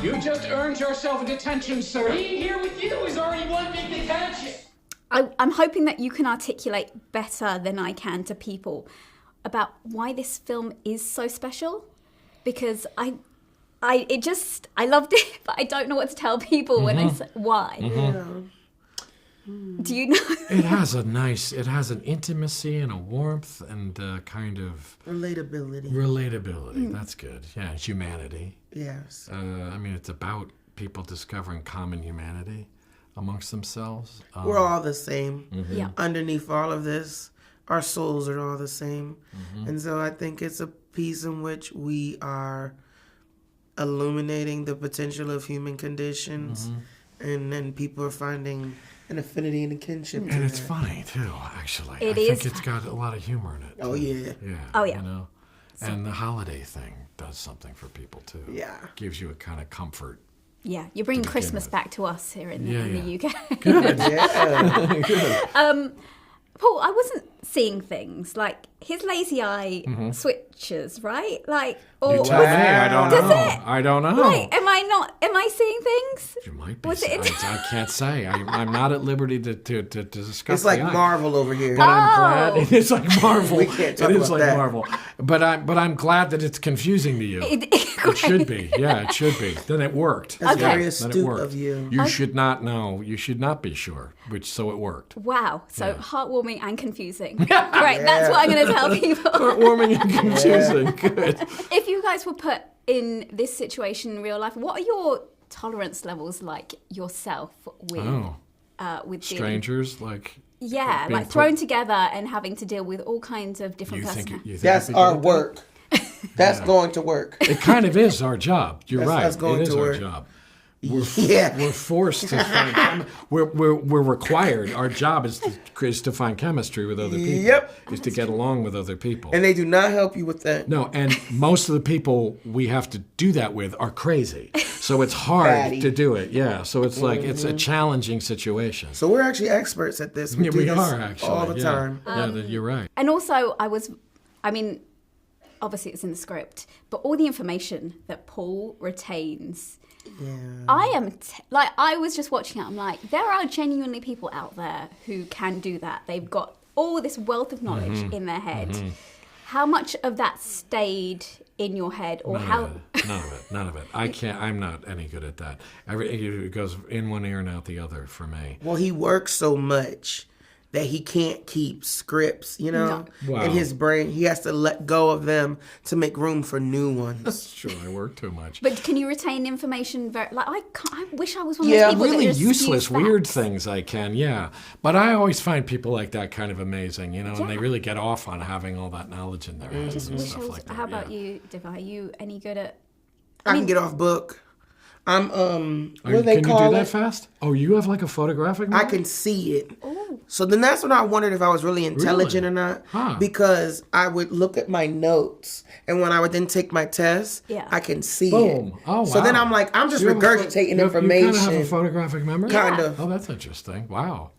You just earned yourself a detention, sir. Being here with you is already one big detention. I'm hoping that you can articulate better than I can to people about why this film is so special, because I loved it, but I don't know what to tell people when I say why. Do you know? It has an intimacy and a warmth and kind of relatability. That's good. Yeah, humanity. Yes. I mean, it's about people discovering common humanity amongst themselves. We're all the same. Yeah. Underneath all of this, our souls are all the same. And so I think it's a piece in which we are illuminating the potential of human conditions, and then people are finding an affinity and a kinship. And it's funny too, actually. It I is. think it's got a lot of humor in it. Oh, yeah. Yeah. Oh, yeah. You know? And the holiday thing does something for people too. Yeah. Gives you a kind of comfort. Yeah, you're bringing To begin Christmas with. back to us here in the UK. Good. Yeah. Good. Paul, I wasn't seeing things like his lazy eye switches, right? Like, or You tell me. I don't Does know. it? I don't know. Like, am I seeing things? You might be. Was it- I can't say. I'm not at liberty to discuss. It's like the eye. Marvel over here. But I'm glad it's like Marvel. We can't talk It is about like that. Marvel. But I'm glad that it's confusing to you. It should be. Yeah, it should be. Then it worked. That's Okay. very Then it astute worked. of you. You should not know. You should not be sure. So it worked. Wow, so heartwarming and confusing. Great, that's what I'm going to tell people. Heartwarming and confusing. Good. If you guys were put in this situation in real life, what are your tolerance levels like yourself with dealing- Strangers like. Yeah, being like thrown together and having to deal with all kinds of different You think personalities. That's it'd be our good at that? work. That's going to work. It kind of is our job. You're That's right. us going It is to our work. job. Yeah. We're forced to find. We're required. Our job is to find chemistry with other people. Yep. Is to get along with other people. And they do not help you with that. No, and most of the people we have to do that with are crazy. So it's hard Batty. to do it. Yeah. So it's like it's a challenging situation. So we're actually experts at this. Yeah, do we this are actually all the time. You're right. And also, obviously it's in the script, but all the information that Paul retains, I was just watching it, I'm like, there are genuinely people out there who can do that. They've got all this wealth of knowledge in their head. How much of that stayed in your head, or None of it. I can't. I'm not any good at that. It goes in one ear and out the other for me. Well, he works so much that he can't keep scripts, you know, Wow. in his brain. He has to let go of them to make room for new ones. That's true. I work too much. But can you retain information I wish I was one of Yeah, those people Really that just useless, use weird facts. things I can, yeah. But I always find people like that kind of amazing, you know, and they really get off on having all that knowledge in their heads and Wish I stuff was- like that. How about yeah. you, Diva? Are you any good at... I can get off book. I'm, what do they Can you call do it? that fast? Oh, you have like a photographic I memory? can see it. So then that's when I wondered if I was really intelligent Really? or not. Huh. Because I would look at my notes, and when I would then take my test, Yeah. I can see Boom. it. Oh, So then wow. I'm like, I'm just You have a regurgitating You information. kind of have a photographic memory? Kind of. Oh, that's interesting. Wow.